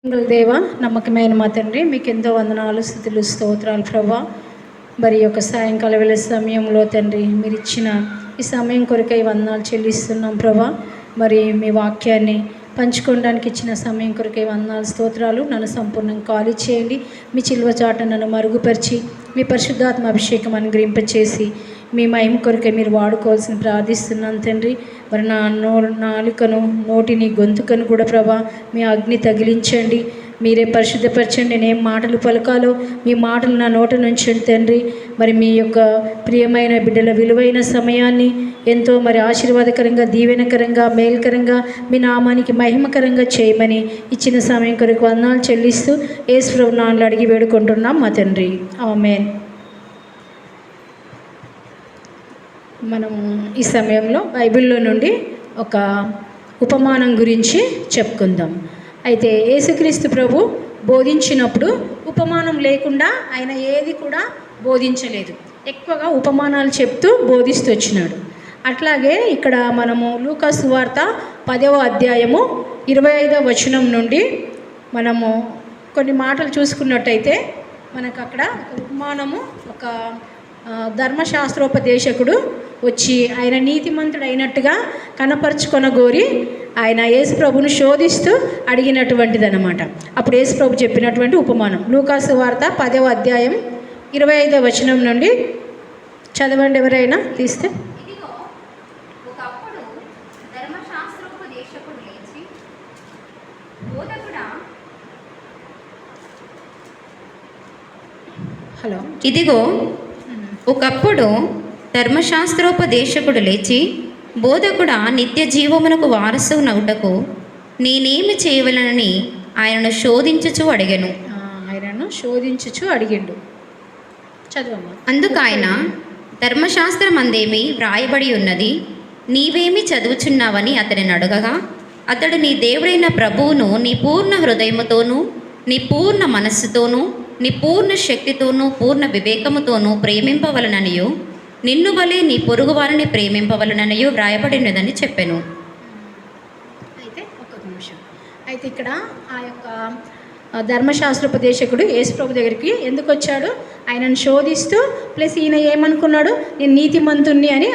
దేవ నమ్మకమైన మా తండ్రి, మీకు ఎంతో వందనాలు, స్తుతులు, స్తోత్రాలు ప్రభా. మరి యొక్క సాయంకాల వేళ సమయంలో తండ్రి, మీరు ఇచ్చిన ఈ సమయం కొరకై వందనాలు చెల్లిస్తున్నాం ప్రభా. మరి మీ వాక్యాన్ని పంచుకోవడానికి ఇచ్చిన సమయం కొరకై వందనాలు, స్తోత్రాలు. నన్ను సంపూర్ణంగా ఖాళీ చేయండి. మీ చిలువ చాట నన్ను మరుగుపరిచి మీ పరిశుద్ధాత్మ అభిషేకం అనుగ్రహింపచేసి మీ మహిమ కొరకై మీరు వాడుకోవాల్సిన ప్రార్థిస్తున్నాను తండ్రి. మరి నా నాలుకను, నోటిని, గొంతుకను కూడా ప్రభా మీ అగ్ని తగిలించండి. మీరే పరిశుద్ధపరచండి. నేనేం మాటలు పలకాలో మీ మాటలు నా నోట నుంచండి తండ్రి. మరి మీ యొక్క ప్రియమైన బిడ్డల విలువైన సమయాన్ని ఎంతో మరి ఆశీర్వాదకరంగా, దీవెనకరంగా, మేలుకరంగా, మీ నామానికి మహిమకరంగా చేయమని ఇచ్చిన సమయం కొరకు వందనాలు చెల్లిస్తూ యేసు ప్రభు నామములో అడిగి వేడుకుంటున్నాం మా తండ్రి. ఆమేన్. మనం ఈ సమయంలో బైబిల్లో నుండి ఒక ఉపమానం గురించి చెప్పుకుందాం. అయితే యేసుక్రీస్తు ప్రభు బోధించినప్పుడు ఉపమానం లేకుండా ఆయన ఏది కూడా బోధించలేదు. ఎక్కువగా ఉపమానాలు చెప్తూ బోధిస్తూ వచ్చినాడు. అట్లాగే ఇక్కడ మనము లూకా సువార్త 10వ అధ్యాయము 25వ వచనం నుండి మనము కొన్ని మాటలు చూసుకున్నట్టయితే మనకు అక్కడ ఉపమానము, ఒక ధర్మశాస్త్రోపదేశకుడు వచ్చి ఆయన నీతిమంతుడు అయినట్టుగా కనపరుచుకొనగోరి ఆయన యేసు ప్రభును శోధిస్తూ అడిగినటువంటిది అనమాట. అప్పుడు యేసు ప్రభు చెప్పినటువంటి ఉపమానం లూకా సువార్త 10వ అధ్యాయం 25వ వచనం నుండి చదవండి. ఎవరైనా తీస్తే. హలో. ఇదిగో ఒకప్పుడు ధర్మశాస్త్రోపదేశకుడు లేచి, బోధకుడా, నిత్య జీవమునకు వారసునగుటకు నేనేమి చేయవలనని ఆయనను శోధించుచు అడిగాను. ఆయనను శోధించుచు అడిగిండు. చదవమ్మా. అందుకు ఆయన, ధర్మశాస్త్రమందేమి వ్రాయబడి ఉన్నది, నీవేమి చదువుచున్నావని అతనిని అడగగా, అతడు, నీ దేవుడైన ప్రభువును నీ పూర్ణ హృదయముతోనూ, నీ పూర్ణ మనస్సుతోనూ, నీ పూర్ణ శక్తితోనూ, పూర్ణ వివేకముతోనూ ప్రేమింపవలననియు, నిన్ను వలె నీ పొరుగు వారిని ప్రేమింపవలననియు వ్రాయబడినదని చెప్పాను. అయితే ఒక్క నిమిషం. అయితే ఇక్కడ ఆ యొక్క ధర్మశాస్త్రోపదేశకుడు యేసు ప్రభు దగ్గరికి ఎందుకు వచ్చాడు? ఆయనను శోధిస్తూ, ప్లస్ ఈయన ఏమనుకున్నాడు, నేను నీతిమంతుణ్ణి అని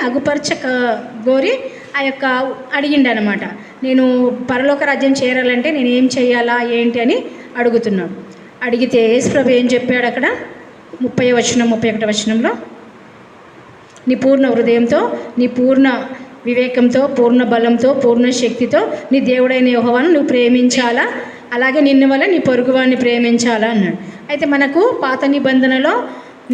గోరి ఆ యొక్క అడిగిండనమాట. నేను పరలోక రాజ్యం చేరాలంటే నేను ఏం చేయాలా ఏంటి అని అడుగుతున్నాడు. అడిగితే యేసు ప్రభు ఏం చెప్పాడు అక్కడ 30వ వచనం 31వ వచనంలో, నీ పూర్ణ హృదయంతో, నీ పూర్ణ వివేకంతో, పూర్ణ బలంతో, పూర్ణ శక్తితో నీ దేవుడైన యెహోవాను నువ్వు ప్రేమించాలా, అలాగే నిన్ను వల్ల నీ పొరుగువాడిని ప్రేమించాలా అన్నాడు. అయితే మనకు పాత నిబంధనలో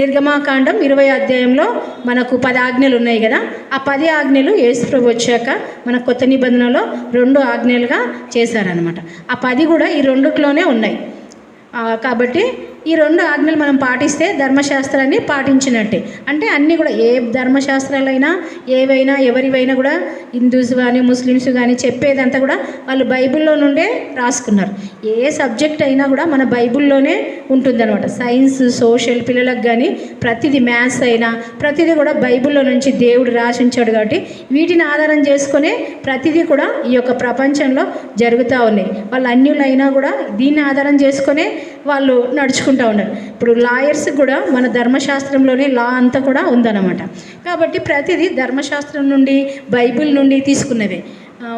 నిర్గమాకాండం 20వ అధ్యాయంలో మనకు 10 ఆజ్ఞలు ఉన్నాయి కదా. ఆ 10 ఆజ్ఞలు యేసు ప్రభు వచ్చాక మన కొత్త నిబంధనలో 2 ఆజ్ఞలుగా చేశారనమాట. ఆ 10 కూడా ఈ రెండులోనే ఉన్నాయి. కాబట్టి ఈ 2 ఆజ్ఞలు మనం పాటిస్తే ధర్మశాస్త్రాన్ని పాటించినట్టే. అంటే అన్నీ కూడా ఏ ధర్మశాస్త్రాలైనా, ఏవైనా, ఎవరివైనా కూడా హిందూస్ కానీ ముస్లిమ్స్ కానీ చెప్పేదంతా కూడా వాళ్ళు బైబిల్లో నుండే రాసుకున్నారు. ఏ సబ్జెక్ట్ అయినా కూడా మన బైబిల్లోనే ఉంటుందన్నమాట. సైన్స్, సోషల్, పిల్లలకు కానీ ప్రతిదీ, మ్యాథ్స్ అయినా ప్రతిదీ కూడా బైబిల్లో నుంచి దేవుడు రాసించాడు. కాబట్టి వీటిని ఆధారం చేసుకునే ప్రతిదీ కూడా ఈ యొక్క ప్రపంచంలో జరుగుతూ ఉన్నాయి. వాళ్ళు అన్యులైనా కూడా దీన్ని ఆధారం చేసుకునే వాళ్ళు నడుచుకుంటూ ఉన్నారు. ఇప్పుడు లాయర్స్ కూడా మన ధర్మశాస్త్రంలోనే లా అంతా కూడా ఉందన్నమాట. కాబట్టి ప్రతిదీ ధర్మశాస్త్రం నుండి, బైబిల్ నుండి తీసుకున్నదే.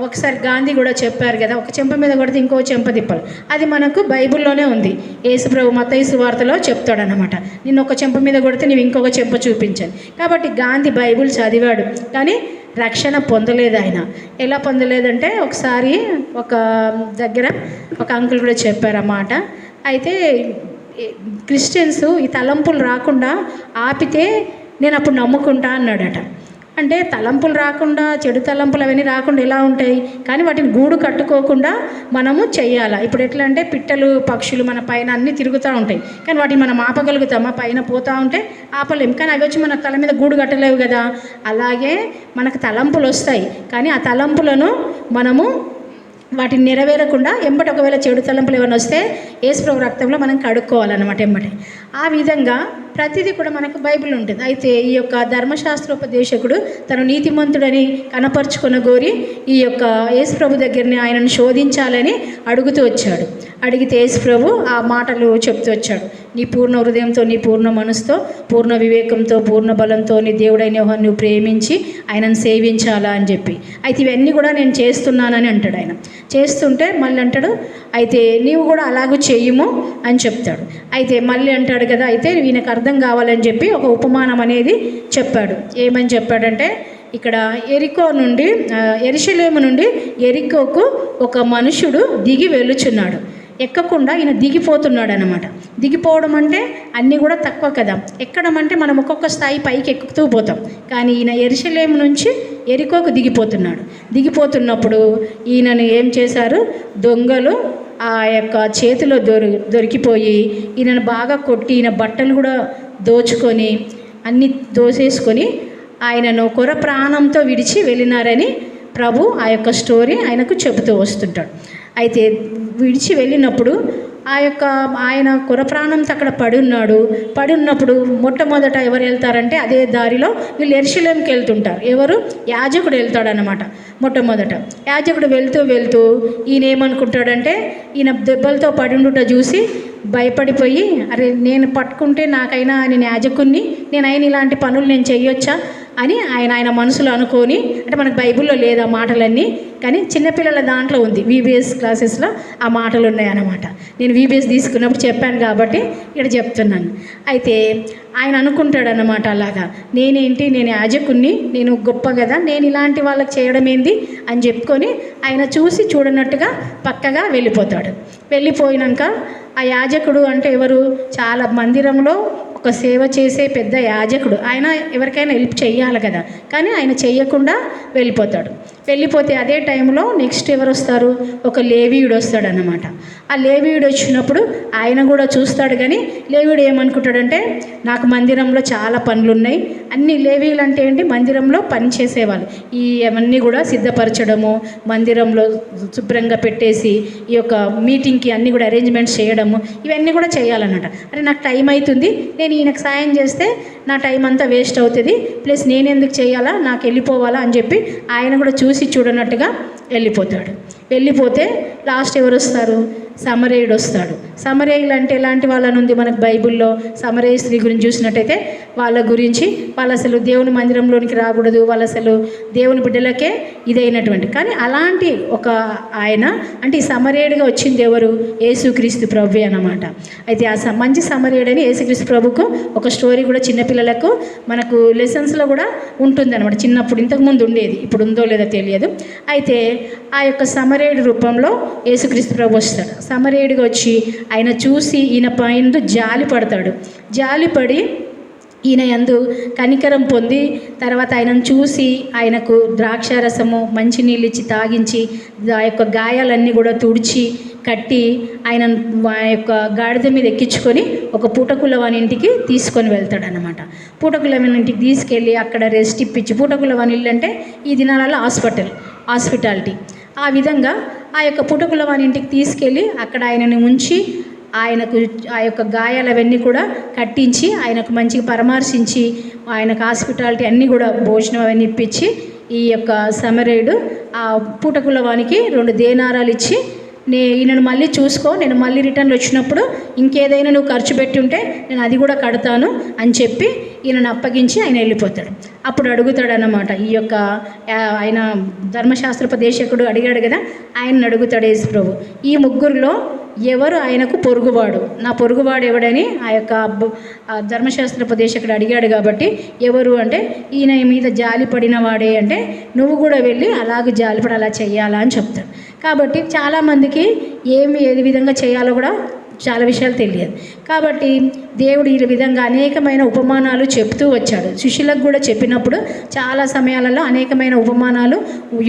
ఒకసారి గాంధీ కూడా చెప్పారు కదా, ఒక చెంప మీద కొడితే ఇంకో చెంప తిప్పాలి. అది మనకు బైబిల్లోనే ఉంది. యేసు ప్రభు మత్తయి సువార్తలో చెప్తాడనమాట, నిన్ను ఒక చెంప మీద కొడితే నీవు ఇంకొక చెంప చూపించాను. కాబట్టి గాంధీ బైబిల్ చదివాడు, కానీ రక్షణ పొందలేదు. ఆయన ఎలా పొందలేదంటే, ఒకసారి ఒక దగ్గర ఒక అంకుల్ కూడా చెప్పారన్నమాట. అయితే క్రిస్టియన్స్ ఈ తలంపులు రాకుండా ఆపితే నేను అప్పుడు నమ్ముకుంటా అన్నాడట. అంటే తలంపులు రాకుండా, చెడు తలంపులు అవన్నీ రాకుండా ఎలా ఉంటాయి, కానీ వాటిని గూడు కట్టుకోకుండా మనము చెయ్యాలా. ఇప్పుడు ఎట్లా అంటే పిట్టలు, పక్షులు మన పైన అన్నీ తిరుగుతూ ఉంటాయి, కానీ వాటిని మనం ఆపగలుగుతామా? పైన పోతూ ఉంటే ఆపలేం, కానీ అవి వచ్చి మన తల మీద గూడు కట్టలేవు కదా. అలాగే మనకు తలంపులు వస్తాయి, కానీ ఆ తలంపులను మనము వాటిని నెరవేరకుండా ఎంబటి ఒకవేళ చెడు తలంపులు ఏమైనా వస్తే యేసుప్రభు రక్తంలో మనం కడుక్కోవాలన్నమాట ఎమ్మటే. ఆ విధంగా ప్రతిదీ కూడా మనకు బైబిల్ ఉంటుంది. అయితే ఈ యొక్క ధర్మశాస్త్రోపదేశకుడు తను నీతిమంతుడని కనపరుచుకున్న గోరి ఈ యొక్క యేసుప్రభు దగ్గరని ఆయనను శోధించాలని అడుగుతూ వచ్చాడు. అడిగితే యేసుప్రభు ఆ మాటలు చెప్తూ వచ్చాడు. నీ పూర్ణ హృదయంతో, నీ పూర్ణ మనసుతో, పూర్ణ వివేకంతో, పూర్ణ బలంతో నీ దేవుడైన యెహోవాను నువ్వు ప్రేమించి ఆయనను సేవించాలా అని చెప్పి. అయితే ఇవన్నీ కూడా నేను చేస్తున్నానని అంటాడు. ఆయన చేస్తుంటే మళ్ళీ అంటాడు, అయితే నీవు కూడా అలాగూ చెయ్యము అని చెప్తాడు. అయితే మళ్ళీ అంటాడు కదా, అయితే ఈయనకు అర్థం కావాలని చెప్పి ఒక ఉపమానం అనేది చెప్పాడు. ఏమని చెప్పాడంటే, ఇక్కడ యెరూషలేము నుండి యెరికోకు ఒక మనుషుడు దిగి వెళ్ళుచున్నాడు. ఎక్కకుండా ఈయన దిగిపోతున్నాడు అనమాట. దిగిపోవడం అంటే అన్నీ కూడా తక్కువ కదా, ఎక్కడం అంటే మనం ఒక్కొక్క స్థాయి పైకి ఎక్కుతూ పోతాం. కానీ ఈయన యెరూషలేము నుంచి యెరికోకు దిగిపోతున్నప్పుడు ఈయనను ఏం చేశారు, దొంగలు ఆ యొక్క చేతిలో దొరికిపోయి ఈయనను బాగా కొట్టి, ఈయన బట్టలు కూడా దోచుకొని అన్నీ దోసేసుకొని ఆయనను కొర ప్రాణంతో విడిచి వెళ్ళినారని ప్రభు ఆ యొక్క స్టోరీ ఆయనకు చెబుతూ వస్తుంటాడు. అయితే విడిచి వెళ్ళినప్పుడు ఆయన కొర ప్రాణంతో అక్కడ పడి ఉన్నప్పుడు మొట్టమొదట ఎవరు వెళ్తారంటే అదే దారిలో వీళ్ళు యెరూషలేముకి వెళ్తుంటారు. ఎవరు? యాజకుడు వెళ్తాడనమాట. మొట్టమొదట యాజకుడు వెళ్తూ ఈయన ఏమనుకుంటాడంటే, ఈయన దెబ్బలతో పడి చూసి భయపడిపోయి, అరే నేను పట్టుకుంటే నాకైనా నేను యాజకుడిని, నేను ఇలాంటి పనులు నేను చెయ్యొచ్చా అని ఆయన మనసులో అనుకొని, అంటే మనకు బైబిల్లో లేదు ఆ మాటలన్నీ, కానీ చిన్నపిల్లల దాంట్లో ఉంది, VBS క్లాసెస్లో ఆ మాటలు ఉన్నాయన్నమాట. నేను VBS తీసుకున్నప్పుడు చెప్పాను కాబట్టి ఇక్కడ చెప్తున్నాను. అయితే ఆయన అనుకుంటాడన్నమాట, అలాగా నేను యాజకుడిని, నేను గొప్ప కదా, నేను ఇలాంటి వాళ్ళకి చేయడం ఏంది అని చెప్పుకొని ఆయన చూడనట్టుగా పక్కగా వెళ్ళిపోయినాక ఆ యాజకుడు అంటే ఎవరు, చాలా మందిరంలో ఒక సేవ చేసే పెద్ద యాజకుడు, ఆయన ఎవరికైనా హెల్ప్ చెయ్యాలి కదా, కానీ ఆయన చెయ్యకుండా వెళ్ళిపోతే అదే టైంలో నెక్స్ట్ ఎవరు వస్తారు, ఒక లేవీయుడు వస్తాడన్నమాట. ఆ లేవీయుడు వచ్చినప్పుడు ఆయన కూడా చూస్తాడు. కానీ లేవీయుడు ఏమనుకుంటాడంటే, నాకు మందిరంలో చాలా పనులు ఉన్నాయి, అన్ని లేవీయులు అంటే ఏంటి, మందిరంలో పని చేసేవాళ్ళు, అవన్నీ కూడా సిద్ధపరచడము, మందిరంలో శుభ్రంగా పెట్టేసి ఈ యొక్క మీటింగ్కి అన్నీ కూడా అరేంజ్మెంట్స్ చేయడము, ఇవన్నీ కూడా చేయాలన్నమాట. అరే నాకు టైం అవుతుంది, నేను ఈయనకు సాయం చేస్తే నా టైం అంతా వేస్ట్ అవుతుంది, ప్లస్ నేను ఎందుకు చేయాలా, నాకు వెళ్ళిపోవాలా అని చెప్పి ఆయన కూడా చూడనట్టుగా వెళ్ళిపోతే లాస్ట్ ఎవరు వస్తారు, సమరయుడు వస్తాడు. సమరయులు అంటే ఎలాంటి వాళ్ళని ఉంది మనకు బైబిల్లో, సమరయ స్త్రీ గురించి చూసినట్టయితే వాళ్ళ గురించి, వాళ్ళు అసలు దేవుని మందిరంలోనికి రాకూడదు, వాళ్ళు అసలు దేవుని బిడ్డలకే ఇదైనటువంటి, కానీ అలాంటి ఒక ఆయన అంటే ఈ సమరయుడిగా వచ్చింది ఎవరు, యేసుక్రీస్తు ప్రభువే అన్నమాట. అయితే ఆ మంచి సమరయుడని యేసుక్రీస్తు ప్రభుకు ఒక స్టోరీ కూడా చిన్నపిల్లలకు మనకు లెసన్స్లో కూడా ఉంటుందన్నమాట. చిన్నప్పుడు ఇంతకుముందు ఉండేది, ఇప్పుడు ఉందో లేదో తెలియదు. అయితే ఆ యొక్క సమరయుడి రూపంలో యేసుక్రీస్తు ప్రభు వస్తాడు. సమరయుడిగా వచ్చి ఆయన చూసి ఈయన పైన జాలిపడి ఈయన యందు కనికరం పొంది, తర్వాత ఆయనను చూసి ఆయనకు ద్రాక్షారసము మంచినీళ్ళు ఇచ్చి తాగించి ఆ యొక్క గాయాలన్నీ కూడా తుడిచి కట్టి ఆయన యొక్క గాడిద మీద ఎక్కించుకొని ఒక పూటకులవాని ఇంటికి తీసుకొని వెళ్తాడనమాట. పూటకులవాని ఇంటికి తీసుకెళ్ళి అక్కడ రెస్ట్ ఇప్పించి, పూటకులవాని ఇల్లు అంటే ఈ దినాలలో హాస్పిటాలిటీ, ఆ విధంగా ఆ యొక్క పుటకులవాని ఇంటికి తీసుకెళ్ళి అక్కడ ఆయనని ఉంచి ఆయనకు ఆ యొక్క గాయాలవన్నీ కూడా కట్టించి ఆయనకు మంచిగా పరామర్శించి ఆయనకు హాస్పిటాలిటీ అన్నీ కూడా భోజనం అవన్నీ ఇప్పించి ఈ యొక్క సమరయుడు ఆ పూటకులవానికి 2 దేనారాలు ఇచ్చి, ఈయనను మళ్ళీ చూసుకో, నేను మళ్ళీ రిటర్న్లో వచ్చినప్పుడు ఇంకేదైనా నువ్వు ఖర్చు పెట్టి ఉంటే నేను అది కూడా కడతాను అని చెప్పి ఈయనను అప్పగించి ఆయన వెళ్ళిపోతాడు. అప్పుడు అడుగుతాడు అన్నమాట, ఈ యొక్క ఆయన ధర్మశాస్త్రోపదేశకుడు అడిగాడు కదా, ఆయనను అడుగుతాడు యేసు ప్రభు, ఈ ముగ్గురులో ఎవరు ఆయనకు పొరుగువాడు, నా పొరుగువాడు ఎవడని ఆ యొక్క ధర్మశాస్త్రోపదేశకుడు అడిగాడు. కాబట్టి ఎవరు అంటే, ఈయన మీద జాలి పడిన వాడే అంటే, నువ్వు కూడా వెళ్ళి అలాగే జాలిపడి అలా చెయ్యాలా అని చెప్తాడు. కాబట్టి చాలామందికి ఏది విధంగా చేయాలో కూడా చాలా విషయాలు తెలియదు. కాబట్టి దేవుడు ఈ విధంగా అనేకమైన ఉపమానాలు చెప్తూ వచ్చాడు. శిష్యులకు కూడా చెప్పినప్పుడు చాలా సమయాలలో అనేకమైన ఉపమానాలు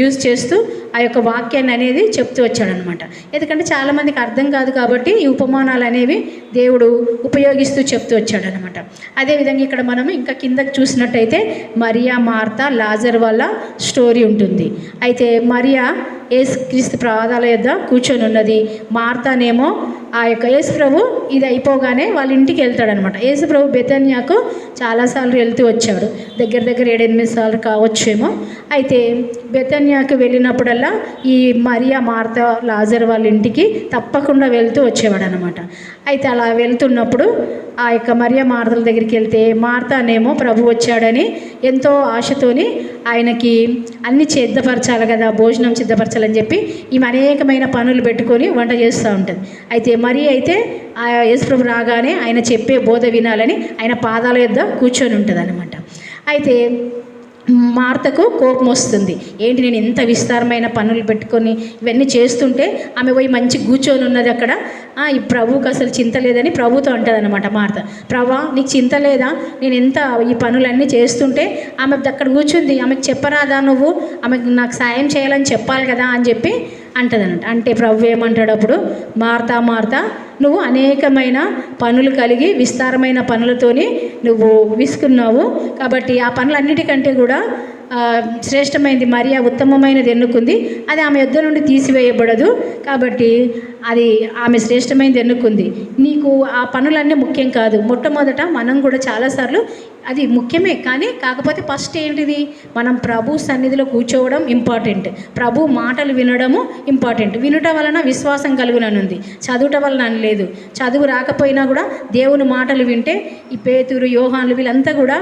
యూజ్ చేస్తూ ఆ యొక్క వాక్యాన్ని అనేది చెప్తూ వచ్చాడనమాట. ఎందుకంటే చాలామందికి అర్థం కాదు కాబట్టి ఈ ఉపమానాలు అనేవి దేవుడు ఉపయోగిస్తూ చెప్తూ వచ్చాడనమాట. అదేవిధంగా ఇక్కడ మనం ఇంకా కిందకి చూసినట్టయితే మరియా, మార్తా, లాజర్ వాళ్ళ స్టోరీ ఉంటుంది. అయితే మరియా యేసుక్రీస్తు పాదాల యొద్ద కూర్చొని ఉన్నది, మార్తానేమో ఆ యొక్క యేసు ప్రభు ఇది అయిపోగానే వాళ్ళ ఇంటికి వెళ్తాడనమాట. యేసు ప్రభు బెతన్యాకు చాలాసార్లు వెళ్తూ వచ్చాడు, దగ్గర దగ్గర 7-8 సార్లు కావచ్చేమో. అయితే బెతన్యాకు వెళ్ళినప్పుడల్లా ఈ మరియా, మార్త, లాజర్ వాళ్ళ ఇంటికి తప్పకుండా వెళ్తూ వచ్చేవాడు అనమాట. అయితే అలా వెళ్తున్నప్పుడు ఆ యొక్క మరియా మార్తల దగ్గరికి వెళ్తే, మార్తానేమో ప్రభు వచ్చాడని ఎంతో ఆశతోని ఆయనకి అన్ని సిద్ధపరచాలి కదా, భోజనం సిద్ధపరచాలని చెప్పి ఈమె అనేకమైన పనులు పెట్టుకొని వంట చేస్తూ ఉంటుంది. అయితే మరి అయితే ఆ యేసుప్రభు రాగానే ఆయన చెప్పే బోధ వినాలని ఆయన పాదాల యొద్ద కూర్చొని ఉంటుంది అనమాట. అయితే మార్తకు కోపం వస్తుంది. ఏంటి నేను ఇంత విస్తారమైన పనులు పెట్టుకొని ఇవన్నీ చేస్తుంటే ఆమె పోయి మంచి కూర్చొని ఉన్నది అక్కడ, ఈ ప్రభువుకి అసలు చింత లేదని ప్రభుతో అంటుంది అనమాట మార్త. ప్రభా నీకు చింత లేదా, నేను ఎంత ఈ పనులన్నీ చేస్తుంటే ఆమె అక్కడ కూర్చుంది, ఆమెకు చెప్పరాదా నువ్వు, ఆమెకు నాకు సాయం చేయాలని చెప్పాలి కదా అని చెప్పి అంటదనమాట. అంటే ప్రభు ఏమంటాడు అప్పుడు, మార్తా మార్తా నువ్వు అనేకమైన పనులు కలిగి విస్తారమైన పనులతోని నువ్వు విసుకున్నావు, కాబట్టి ఆ పనులన్నిటికంటే కూడా శ్రేష్టమైనది మరియా ఉత్తమమైనది ఎన్నుకుంది, అది ఆమె యొద్ద నుండి తీసివేయబడదు, కాబట్టి అది ఆమె శ్రేష్టమైనది ఎన్నుకుంది. నీకు ఆ పనులన్నీ ముఖ్యం కాదు. మొట్టమొదట మనం కూడా చాలాసార్లు అది ముఖ్యమే, కానీ కాకపోతే ఫస్ట్ ఏంటిది, మనం ప్రభు సన్నిధిలో కూర్చోవడం ఇంపార్టెంట్, ప్రభు మాటలు వినడము ఇంపార్టెంట్. వినుట వలన విశ్వాసం కలుగుననుంది, చదువుట వలన అని లేదు. చదువు రాకపోయినా కూడా దేవుని మాటలు వింటే, ఈ పేతురు, యోహాన్లు వీళ్ళంతా కూడా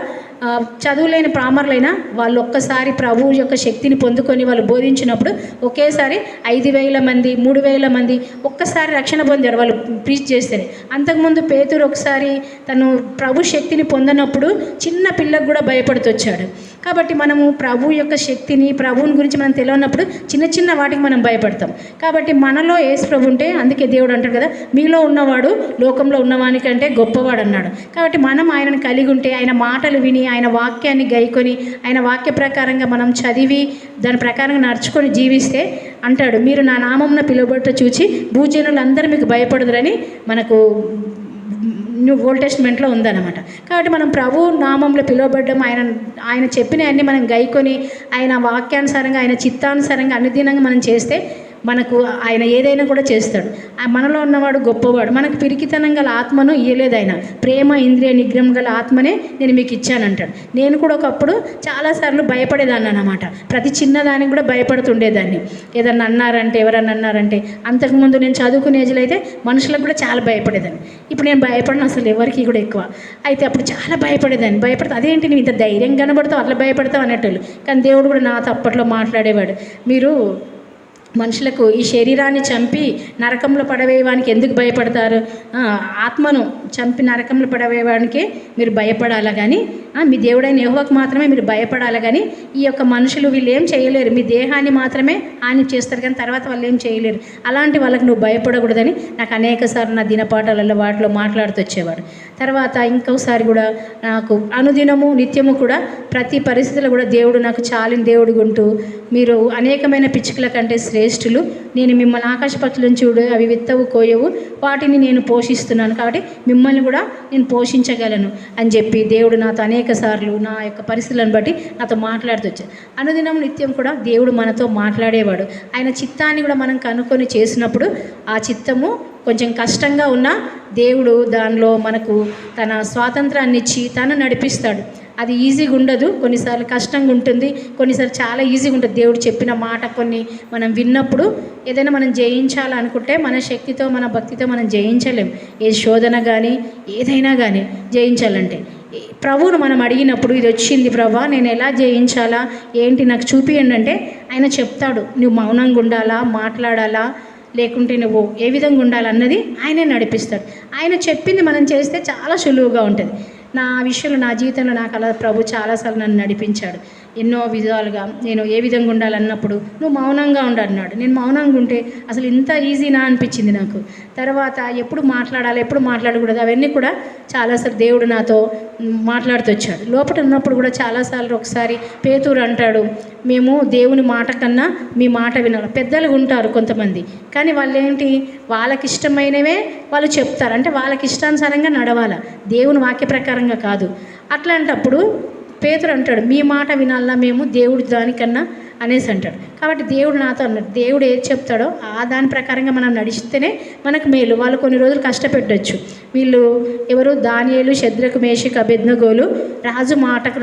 చదువులేని ప్రామర్లైనా వాళ్ళు ఒక్కసారి ప్రభువు యొక్క శక్తిని పొందుకొని వాళ్ళు బోధించినప్పుడు ఒకేసారి 5,000 మంది 3,000 మంది ఒక్కసారి రక్షణ పొందారు వాళ్ళు ప్రీచ్ చేస్తేనే. అంతకుముందు పేతురు ఒకసారి తను ప్రభు శక్తిని పొందినప్పుడు చిన్న పిల్లకు కూడా భయపడుతూ వచ్చాడు. కాబట్టి మనము ప్రభు యొక్క శక్తిని, ప్రభువుని గురించి మనం తెలియనప్పుడు చిన్న చిన్న వాటికి మనం భయపడతాం. కాబట్టి మనలో యేసు ప్రభు ఉంటే, అందుకే దేవుడు అంటాడు కదా, మీలో ఉన్నవాడు లోకంలో ఉన్నవానికంటే గొప్పవాడు అన్నాడు. కాబట్టి మనం ఆయనను కలిగి ఉంటే, ఆయన మాటలు విని, ఆయన వాక్యాన్ని గైకొని, ఆయన వాక్య ప్రకారంగా మనం చదివి దాని ప్రకారంగా నడుచుకొని జీవిస్తే అంటాడు, మీరు నా నామమున పిలువబడుట చూచి భూజనులందరూ మీకు భయపడదురని మనకు న్యూ ఓల్డ్ టెస్ట్మెంట్లో ఉందన్నమాట. కాబట్టి మనం ప్రభు నామంలో పిలువబడ్డం, ఆయన చెప్పినవన్నీ మనం గైకొని ఆయన వాక్యానుసారంగా, ఆయన చిత్తానుసారంగా అనుదినంగా మనం చేస్తే మనకు ఆయన ఏదైనా కూడా చేస్తాడు. మనలో ఉన్నవాడు గొప్పవాడు. మనకు పిరికితనం గల ఆత్మను ఇయ్యలేదు ఆయన, ప్రేమ ఇంద్రియ నిగ్రహం గల ఆత్మనే నేను మీకు ఇచ్చానంటాడు. నేను కూడా ఒకప్పుడు చాలాసార్లు భయపడేదాన్ని అన్నమాట. ప్రతి చిన్నదానికి కూడా భయపడుతుండేదాన్ని. ఏదన్నా అన్నారంటే, ఎవరన్నా అన్నారంటే, అంతకుముందు నేను చదువుకునే ఏజ్లో అయితే మనుషులకు కూడా చాలా భయపడేదాన్ని. ఇప్పుడు నేను భయపడను అసలు ఎవరికి కూడా ఎక్కువ. అయితే అప్పుడు చాలా భయపడేదాన్ని. భయపడతా, అదేంటి నువ్వు ఇంత ధైర్యం కనబడతావు, అట్లా భయపడతావు అనేటోళ్ళు. కానీ దేవుడు కూడా నాతో అప్పట్లో మాట్లాడేవాడు, మీరు మనుషులకు ఈ శరీరాన్ని చంపి నరకంలో పడవేయడానికి ఎందుకు భయపడతారు, ఆత్మను చంపి నరకంలో పడవేయడానికి మీరు భయపడాలా, కానీ మీ దేవుడైన యెహోవాకు మాత్రమే మీరు భయపడాలి, కానీ ఈ యొక్క మనుషులు వీళ్ళు ఏం చేయలేరు, మీ దేహాన్ని మాత్రమే హాని చేస్తారు కానీ తర్వాత వాళ్ళు ఏం చేయలేరు, అలాంటి వాళ్ళకి నువ్వు భయపడకూడదని నాకు అనేకసార్లు నా దినపాఠాలలో వాటిలో మాట్లాడుతూ వచ్చేవాడు. తర్వాత ఇంకోసారి కూడా నాకు అనుదినము నిత్యము కూడా ప్రతి పరిస్థితిలో కూడా దేవుడు నాకు చాలిన దేవుడు ఉంటూ, మీరు అనేకమైన పిచ్చుకల కంటే శ్రేష్ఠులు, నేను మిమ్మల్ని ఆకాశ పక్షులను చూడు, అవి విత్తవు కోయవు, వాటిని నేను పోషిస్తున్నాను, కాబట్టి మిమ్మల్ని కూడా నేను పోషించగలను అని చెప్పి దేవుడు నాతో అనేక సార్లు నా యొక్క పరిస్థితులను బట్టి నాతో మాట్లాడుతూ వచ్చాడు. అనుదినం నిత్యం కూడా దేవుడు మనతో మాట్లాడేవాడు. ఆయన చిత్తాన్ని కూడా మనం కనుక్కొని చేసినప్పుడు ఆ చిత్తము కొంచెం కష్టంగా ఉన్నా దేవుడు దానిలో మనకు తన స్వాతంత్రాన్ని ఇచ్చి తను నడిపిస్తాడు. అది ఈజీగా ఉండదు, కొన్నిసార్లు కష్టంగా ఉంటుంది, కొన్నిసార్లు చాలా ఈజీగా ఉంటుంది. దేవుడు చెప్పిన మాట కొన్ని మనం విన్నప్పుడు ఏదైనా మనం జయించాలనుకుంటే మన శక్తితో మన భక్తితో మనం జయించలేం. ఏ శోధన కానీ ఏదైనా కానీ జయించాలంటే ప్రభువును మనం అడిగినప్పుడు, ఇది వచ్చింది ప్రభా నేను ఎలా జయించాలా ఏంటి నాకు చూపియండి అంటే ఆయన చెప్తాడు. నువ్వు మౌనంగా ఉండాలా, మాట్లాడాలా, లేకుంటే నువ్వు ఏ విధంగా ఉండాలన్నది ఆయనే నడిపిస్తాడు. ఆయన చెప్పింది మనం చేస్తే చాలా సులువుగా ఉంటుంది. నా విషయంలో నా జీవితంలో నాకు అలా ప్రభు చాలాసార్లు నన్ను నడిపించాడు. ఎన్నో విధాలుగా నేను ఏ విధంగా ఉండాలన్నప్పుడు నువ్వు మౌనంగా ఉండాలన్నాడు. నేను మౌనంగా ఉంటే అసలు ఇంత ఈజీనా అనిపించింది నాకు. తర్వాత ఎప్పుడు మాట్లాడాలి, ఎప్పుడు మాట్లాడకూడదు, అవన్నీ కూడా చాలాసార్లు దేవుడు నాతో మాట్లాడుతూ వచ్చాడు. లోపల ఉన్నప్పుడు కూడా చాలాసార్లు ఒకసారి పేతురు అంటాడు, మేము దేవుని మాట కన్నా మీ మాట వినాలి. పెద్దలు ఉంటారు కొంతమంది, కానీ వాళ్ళు ఏంటి, వాళ్ళకి ఇష్టమైనవే వాళ్ళు చెప్తారు, అంటే వాళ్ళకి ఇష్టానుసారంగా నడవాలి, దేవుని వాక్య ప్రకారంగా కాదు. అట్లాంటప్పుడు పేతురు అంటాడు, మీ మాట వినాలా మేము దేవుడి దానికన్నా అనేసి అంటాడు. కాబట్టి దేవుడు నాతో అన్నాడు, దేవుడు ఏది చెప్తాడో ఆ దాని ప్రకారంగా మనం నడిస్తేనే మనకు మేలు. వాళ్ళు కొన్ని రోజులు కష్టపెట్టొచ్చు. వీళ్ళు ఎవరు, దానియేలు, శద్రకు, మేషకు, అబేద్నెగోలు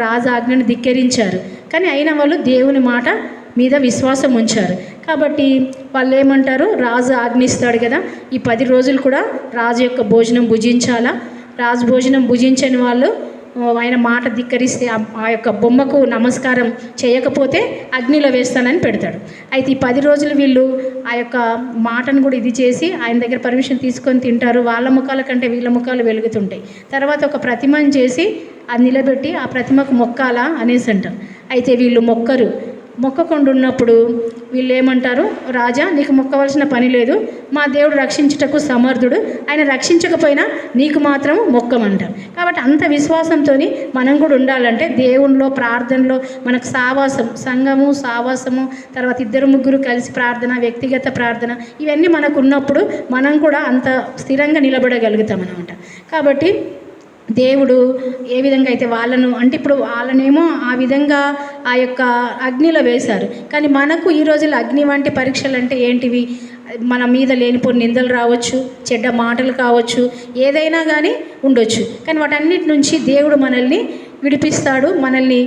రాజు ఆజ్ఞను ధిక్కరించారు. కానీ అయినా వాళ్ళు దేవుని మాట మీద విశ్వాసం ఉంచారు. కాబట్టి వాళ్ళు ఏమంటారు, రాజు ఆజ్ఞిస్తాడు కదా, ఈ 10 రోజులు కూడా రాజు యొక్క భోజనం భుజించాలా. రాజు భోజనం భుజించని వాళ్ళు ఆయన మాట ధిక్కరిస్తే ఆ యొక్క బొమ్మకు నమస్కారం చేయకపోతే అగ్నిలో వేస్తానని పెడతాడు. అయితే ఈ 10 రోజులు వీళ్ళు ఆ యొక్క మాటను కూడా ఇది చేసి ఆయన దగ్గర పర్మిషన్ తీసుకొని తింటారు. వాళ్ళ ముఖాల కంటే వీళ్ళ ముఖాలు వెలుగుతుంటాయి. తర్వాత ఒక ప్రతిమను చేసి అది నిలబెట్టి ఆ ప్రతిమకు మొక్కాలా అనేసి అంటారు. అయితే వీళ్ళు మొక్కకుండా ఉన్నప్పుడు వీళ్ళు ఏమంటారు, రాజా నీకు మొక్కవలసిన పని లేదు, మా దేవుడు రక్షించుటకు సమర్థుడు, ఆయన రక్షించకపోయినా నీకు మాత్రం మొక్కమంటారు. కాబట్టి అంత విశ్వాసంతో మనం కూడా ఉండాలంటే దేవునిలో, ప్రార్థనలో మనకు సంఘము సావాసము, తర్వాత 2-3 కలిసి ప్రార్థన, వ్యక్తిగత ప్రార్థన, ఇవన్నీ మనకు ఉన్నప్పుడు మనం కూడా అంత స్థిరంగా నిలబడగలుగుతాం అన్నమాట. కాబట్టి దేవుడు ఏ విధంగా అయితే ఇప్పుడు వాళ్ళనేమో ఆ విధంగా ఆ యొక్క అగ్నిలో వేశారు. కానీ మనకు ఈ రోజుల్లో అగ్ని వంటి పరీక్షలు అంటే ఏంటివి? మన మీద లేనిపోని నిందలు రావచ్చు, చెడ్డ మాటలు కావచ్చు, ఏదైనా కానీ ఉండొచ్చు. కానీ వాటన్నిటి నుంచి దేవుడు మనల్ని విడిపిస్తాడు. మనల్ని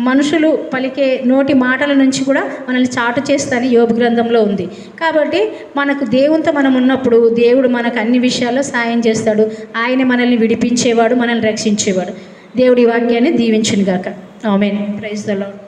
మనుషులు పలికే నోటి మాటల నుంచి కూడా మనల్ని చాటు చేస్తానని యోబు గ్రంథంలో ఉంది. కాబట్టి మనకు దేవునితో మనం ఉన్నప్పుడు దేవుడు మనకు అన్ని విషయాల్లో సాయం చేస్తాడు. ఆయన మనల్ని విడిపించేవాడు, మనల్ని రక్షించేవాడు. దేవుడి వాక్యాన్ని దీవించును గాక. ఆమేన్. Praise the lord.